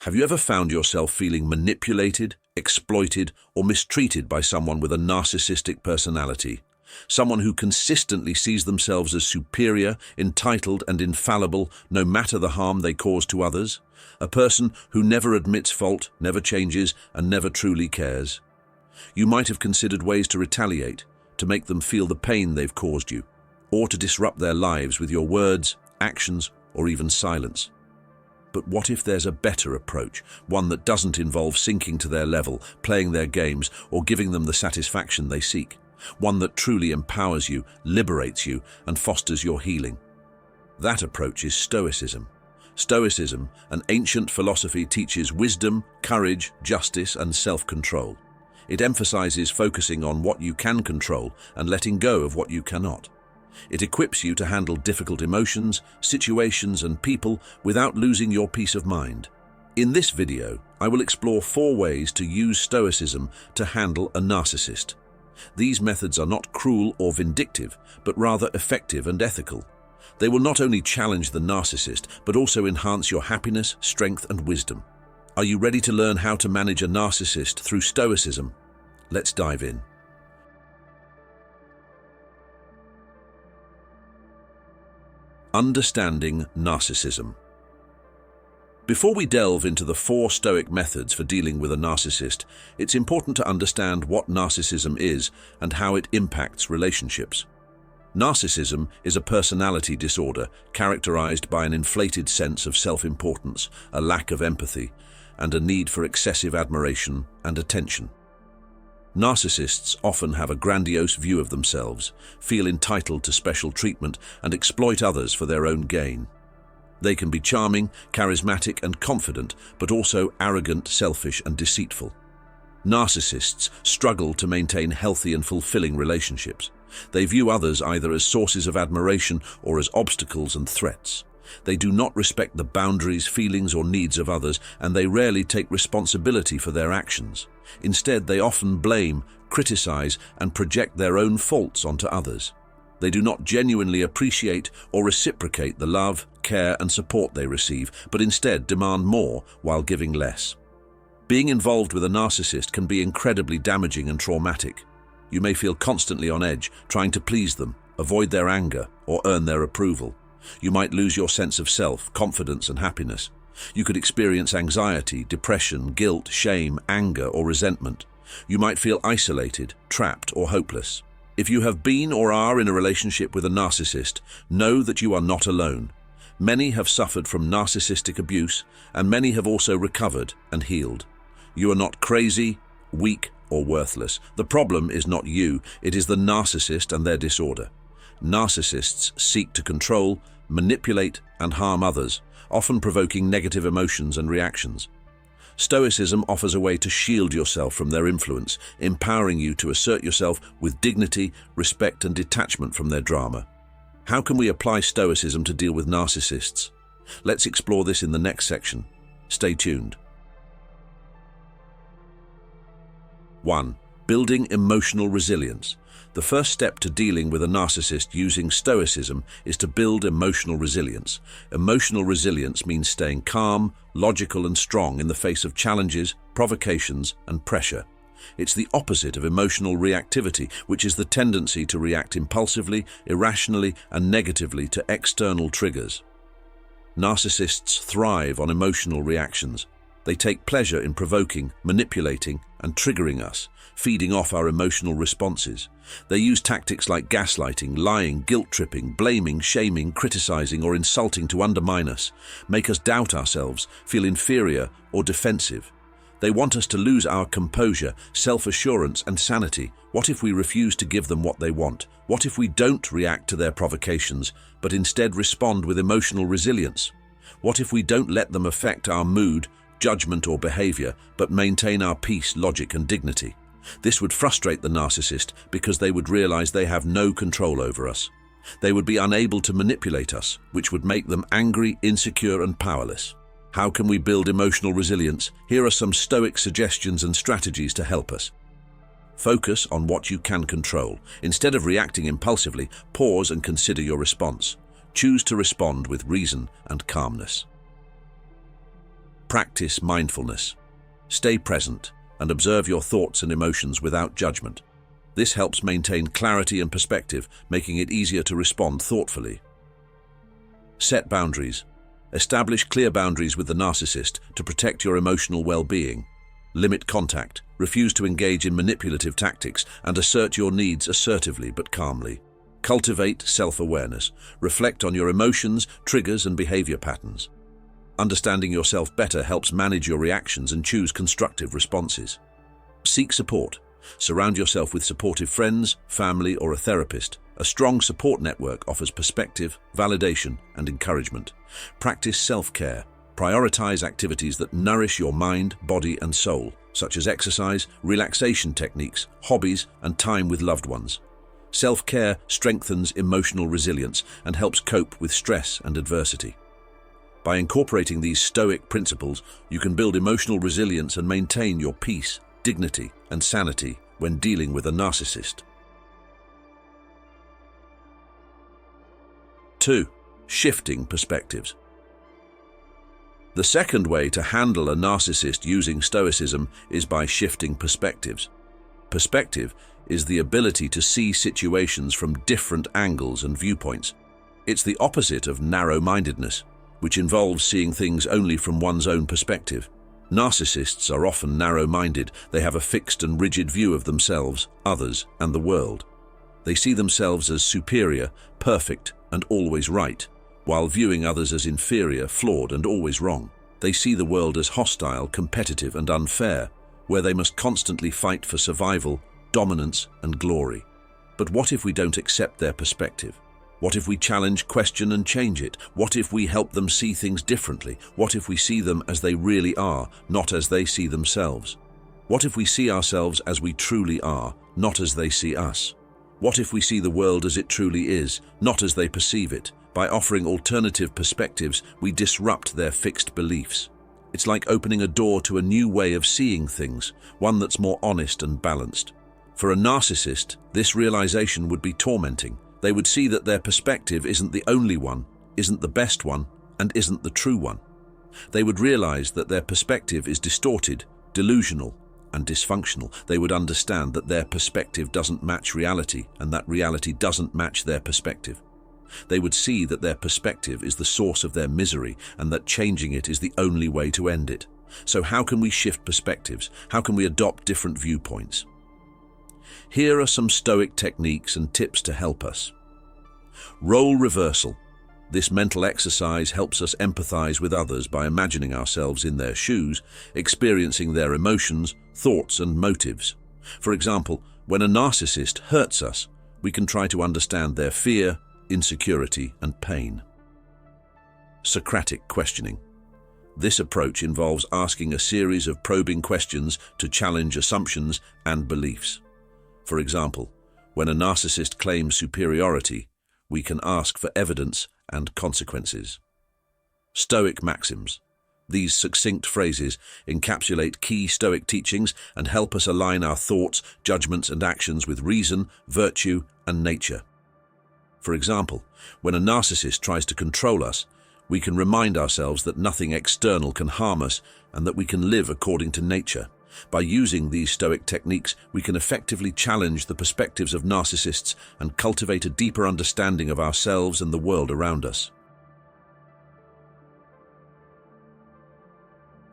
Have you ever found yourself feeling manipulated, exploited, or mistreated by someone with a narcissistic personality? Someone who consistently sees themselves as superior, entitled, and infallible, no matter the harm they cause to others? A person who never admits fault, never changes, and never truly cares? You might have considered ways to retaliate, to make them feel the pain they've caused you, or to disrupt their lives with your words, actions, or even silence. But what if there's a better approach, one that doesn't involve sinking to their level, playing their games, or giving them the satisfaction they seek? One that truly empowers you, liberates you, and fosters your healing. That approach is Stoicism. Stoicism, an ancient philosophy, teaches wisdom, courage, justice, and self-control. It emphasizes focusing on what you can control and letting go of what you cannot. It equips you to handle difficult emotions, situations, and people without losing your peace of mind. In this video, I will explore 4 ways to use Stoicism to handle a narcissist. These methods are not cruel or vindictive, but rather effective and ethical. They will not only challenge the narcissist, but also enhance your happiness, strength, and wisdom. Are you ready to learn how to manage a narcissist through Stoicism? Let's dive in. Understanding narcissism. Before we delve into the 4 Stoic methods for dealing with a narcissist, it's important to understand what narcissism is and how it impacts relationships. Narcissism is a personality disorder characterized by an inflated sense of self-importance, a lack of empathy, and a need for excessive admiration and attention. Narcissists often have a grandiose view of themselves, feel entitled to special treatment, and exploit others for their own gain. They can be charming, charismatic, and confident, but also arrogant, selfish, and deceitful. Narcissists struggle to maintain healthy and fulfilling relationships. They view others either as sources of admiration or as obstacles and threats. They do not respect the boundaries, feelings, or needs of others, and they rarely take responsibility for their actions. Instead, they often blame, criticize, and project their own faults onto others. They do not genuinely appreciate or reciprocate the love, care, and support they receive, but instead demand more while giving less. Being involved with a narcissist can be incredibly damaging and traumatic. You may feel constantly on edge, trying to please them, avoid their anger, or earn their approval. You might lose your sense of self, confidence, and happiness. You could experience anxiety, depression, guilt, shame, anger, or resentment. You might feel isolated, trapped, or hopeless. If you have been or are in a relationship with a narcissist, know that you are not alone. Many have suffered from narcissistic abuse, and many have also recovered and healed. You are not crazy, weak, or worthless. The problem is not you, it is the narcissist and their disorder. Narcissists seek to control, manipulate, and harm others, often provoking negative emotions and reactions. Stoicism offers a way to shield yourself from their influence, empowering you to assert yourself with dignity, respect, and detachment from their drama. How can we apply Stoicism to deal with narcissists? Let's explore this in the next section. Stay tuned. 1. Building emotional resilience. The first step to dealing with a narcissist using Stoicism is to build emotional resilience. Emotional resilience means staying calm, logical, and strong in the face of challenges, provocations, and pressure. It's the opposite of emotional reactivity, which is the tendency to react impulsively, irrationally, and negatively to external triggers. Narcissists thrive on emotional reactions. They take pleasure in provoking, manipulating, and triggering us, feeding off our emotional responses. They use tactics like gaslighting, lying, guilt-tripping, blaming, shaming, criticizing, or insulting to undermine us, make us doubt ourselves, feel inferior, or defensive. They want us to lose our composure, self-assurance, and sanity. What if we refuse to give them what they want? What if we don't react to their provocations, but instead respond with emotional resilience? What if we don't let them affect our mood, judgment, or behavior, but maintain our peace, logic, and dignity? This would frustrate the narcissist because they would realize they have no control over us. They would be unable to manipulate us, which would make them angry, insecure, and powerless. How can we build emotional resilience? Here are some Stoic suggestions and strategies to help us. Focus on what you can control. Instead of reacting impulsively, pause and consider your response. Choose to respond with reason and calmness. Practice mindfulness. Stay present and observe your thoughts and emotions without judgment. This helps maintain clarity and perspective, making it easier to respond thoughtfully. Set boundaries. Establish clear boundaries with the narcissist to protect your emotional well-being. Limit contact, refuse to engage in manipulative tactics, and assert your needs assertively but calmly. Cultivate self-awareness. Reflect on your emotions, triggers, and behavior patterns. Understanding yourself better helps manage your reactions and choose constructive responses. Seek support. Surround yourself with supportive friends, family, or a therapist. A strong support network offers perspective, validation, and encouragement. Practice self-care. Prioritize activities that nourish your mind, body, and soul, such as exercise, relaxation techniques, hobbies, and time with loved ones. Self-care strengthens emotional resilience and helps cope with stress and adversity. By incorporating these stoic principles, you can build emotional resilience and maintain your peace, dignity, and sanity when dealing with a narcissist. 2. Shifting perspectives. The second way to handle a narcissist using Stoicism is by shifting perspectives. Perspective is the ability to see situations from different angles and viewpoints. It's the opposite of narrow-mindedness, which involves seeing things only from one's own perspective. Narcissists are often narrow-minded. They have a fixed and rigid view of themselves, others, and the world. They see themselves as superior, perfect, and always right, while viewing others as inferior, flawed, and always wrong. They see the world as hostile, competitive, and unfair, where they must constantly fight for survival, dominance, and glory. But what if we don't accept their perspective? What if we challenge, question, and change it? What if we help them see things differently? What if we see them as they really are, not as they see themselves? What if we see ourselves as we truly are, not as they see us? What if we see the world as it truly is, not as they perceive it? By offering alternative perspectives, we disrupt their fixed beliefs. It's like opening a door to a new way of seeing things, one that's more honest and balanced. For a narcissist, this realization would be tormenting. They would see that their perspective isn't the only one, isn't the best one, and isn't the true one. They would realize that their perspective is distorted, delusional, and dysfunctional. They would understand that their perspective doesn't match reality, and that reality doesn't match their perspective. They would see that their perspective is the source of their misery, and that changing it is the only way to end it. So how can we shift perspectives? How can we adopt different viewpoints? Here are some Stoic techniques and tips to help us. Role reversal. This mental exercise helps us empathize with others by imagining ourselves in their shoes, experiencing their emotions, thoughts, and motives. For example, when a narcissist hurts us, we can try to understand their fear, insecurity, and pain. Socratic questioning. This approach involves asking a series of probing questions to challenge assumptions and beliefs. For example, when a narcissist claims superiority, we can ask for evidence and consequences. Stoic maxims. These succinct phrases encapsulate key Stoic teachings and help us align our thoughts, judgments, and actions with reason, virtue, and nature. For example, when a narcissist tries to control us, we can remind ourselves that nothing external can harm us and that we can live according to nature. By using these Stoic techniques, we can effectively challenge the perspectives of narcissists and cultivate a deeper understanding of ourselves and the world around us.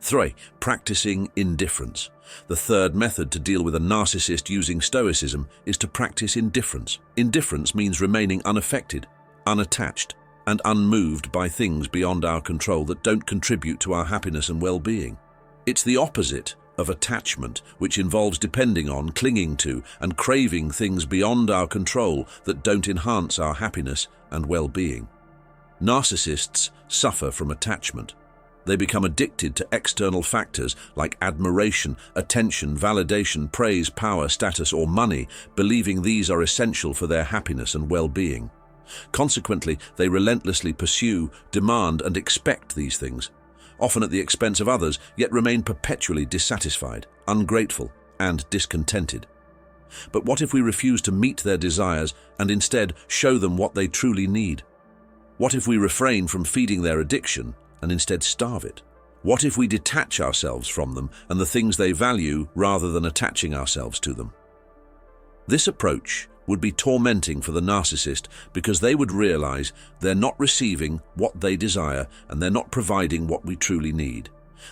3. Practicing indifference. The third method to deal with a narcissist using Stoicism is to practice indifference. Indifference means remaining unaffected, unattached, and unmoved by things beyond our control that don't contribute to our happiness and well-being. It's the opposite of attachment, which involves depending on, clinging to, and craving things beyond our control that don't enhance our happiness and well-being. Narcissists suffer from attachment. They become addicted to external factors like admiration, attention, validation, praise, power, status, or money, believing these are essential for their happiness and well-being. Consequently, they relentlessly pursue, demand, and expect these things, often at the expense of others, yet remain perpetually dissatisfied, ungrateful, and discontented. But what if we refuse to meet their desires and instead show them what they truly need? What if we refrain from feeding their addiction and instead starve it? What if we detach ourselves from them and the things they value rather than attaching ourselves to them? This approach would be tormenting for the narcissist because they would realize they're not receiving what they desire and they're not providing what we truly need.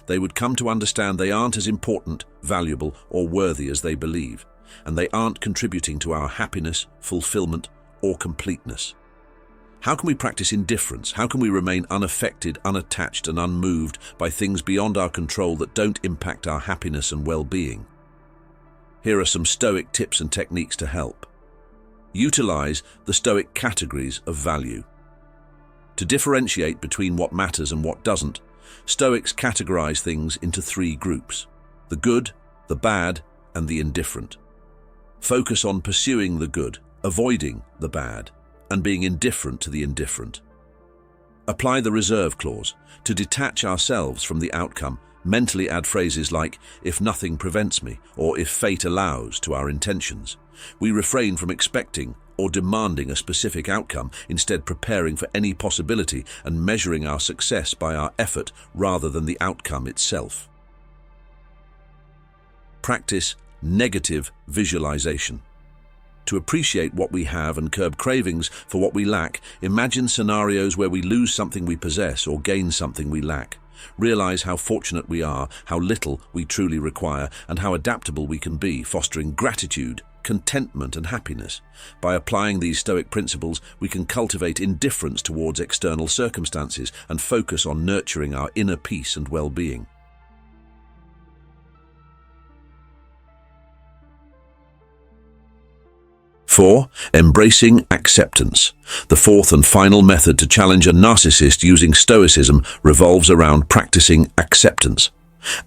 They would come to understand they aren't as important, valuable, or worthy as they believe, and they aren't contributing to our happiness, fulfillment, or completeness. How can we practice indifference? How can we remain unaffected, unattached, and unmoved by things beyond our control that don't impact our happiness and well-being? Here are some Stoic tips and techniques to help. Utilize the Stoic categories of value. To differentiate between what matters and what doesn't, Stoics categorize things into 3 groups: the good, the bad, and the indifferent. Focus on pursuing the good, avoiding the bad, and being indifferent to the indifferent. Apply the reserve clause. To detach ourselves from the outcome, mentally add phrases like, "if nothing prevents me," or "if fate allows," to our intentions. We refrain from expecting or demanding a specific outcome, instead preparing for any possibility and measuring our success by our effort rather than the outcome itself. Practice negative visualization. To appreciate what we have and curb cravings for what we lack, imagine scenarios where we lose something we possess or gain something we lack. Realize how fortunate we are, how little we truly require, and how adaptable we can be, fostering gratitude, contentment, and happiness. By applying these Stoic principles, we can cultivate indifference towards external circumstances and focus on nurturing our inner peace and well-being. Four, embracing acceptance. The fourth and final method to challenge a narcissist using Stoicism revolves around practicing acceptance.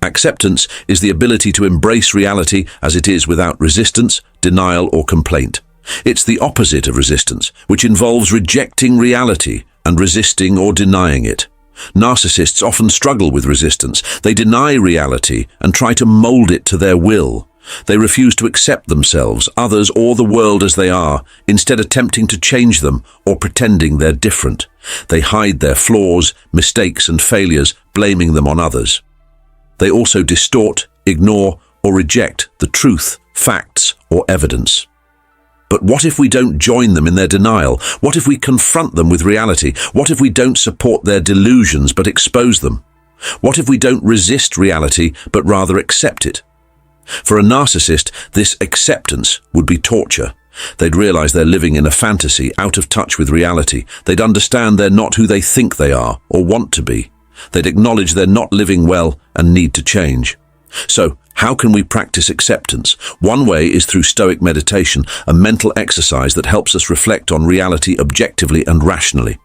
Acceptance is the ability to embrace reality as it is without resistance, denial, or complaint. It's the opposite of resistance, which involves rejecting reality and resisting or denying it. Narcissists often struggle with resistance. They deny reality and try to mold it to their will. They refuse to accept themselves, others, or the world as they are, instead attempting to change them or pretending they're different. They hide their flaws, mistakes, and failures, blaming them on others. They also distort, ignore, or reject the truth, facts, or evidence. But what if we don't join them in their denial? What if we confront them with reality? What if we don't support their delusions but expose them? What if we don't resist reality but rather accept it? For a narcissist, this acceptance would be torture. They'd realize they're living in a fantasy, out of touch with reality. They'd understand they're not who they think they are or want to be. They'd acknowledge they're not living well and need to change. So, how can we practice acceptance? One way is through Stoic meditation, a mental exercise that helps us reflect on reality objectively and rationally.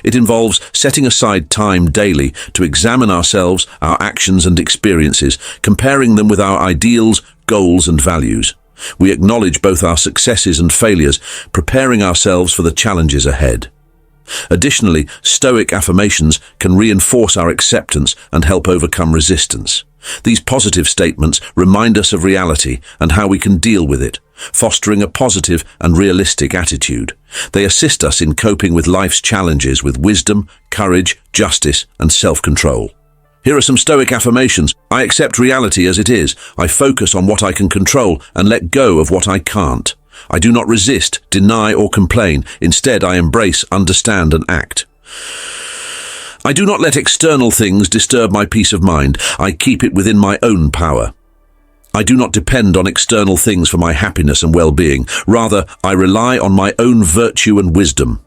It involves setting aside time daily to examine ourselves, our actions and experiences, comparing them with our ideals, goals and values. We acknowledge both our successes and failures, preparing ourselves for the challenges ahead. Additionally, Stoic affirmations can reinforce our acceptance and help overcome resistance. These positive statements remind us of reality and how we can deal with it, fostering a positive and realistic attitude. They assist us in coping with life's challenges with wisdom, courage, justice, and self-control. Here are some Stoic affirmations. I accept reality as it is. I focus on what I can control and let go of what I can't. I do not resist, deny, or complain. Instead, I embrace, understand, and act. I do not let external things disturb my peace of mind. I keep it within my own power. I do not depend on external things for my happiness and well-being. Rather, I rely on my own virtue and wisdom.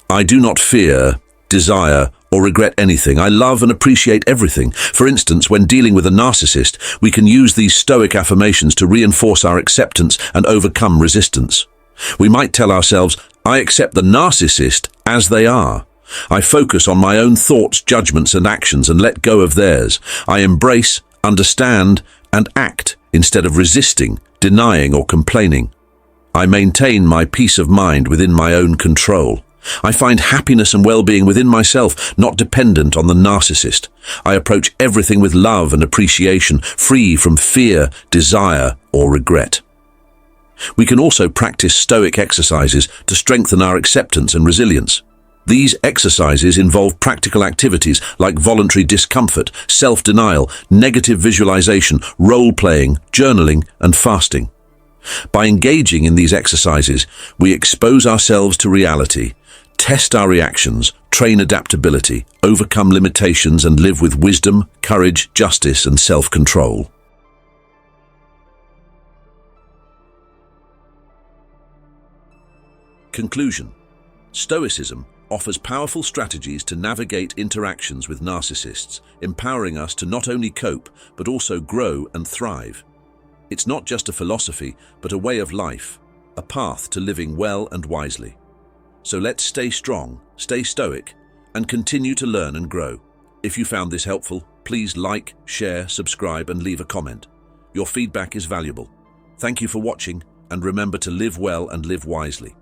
I do not fear, desire, or regret anything. I love and appreciate everything. For instance, when dealing with a narcissist, we can use these Stoic affirmations to reinforce our acceptance and overcome resistance. We might tell ourselves, I accept the narcissist as they are. I focus on my own thoughts, judgments, and actions and let go of theirs. I embrace, understand, and act instead of resisting, denying, or complaining. I maintain my peace of mind within my own control. I find happiness and well-being within myself, not dependent on the narcissist. I approach everything with love and appreciation, free from fear, desire, or regret. We can also practice Stoic exercises to strengthen our acceptance and resilience. These exercises involve practical activities like voluntary discomfort, self-denial, negative visualization, role-playing, journaling, and fasting. By engaging in these exercises, we expose ourselves to reality, test our reactions, train adaptability, overcome limitations, and live with wisdom, courage, justice, and self-control. Conclusion. Stoicism offers powerful strategies to navigate interactions with narcissists, empowering us to not only cope, but also grow and thrive. It's not just a philosophy, but a way of life, a path to living well and wisely. So let's stay strong, stay stoic, and continue to learn and grow. If you found this helpful, please like, share, subscribe, and leave a comment. Your feedback is valuable. Thank you for watching, and remember to live well and live wisely.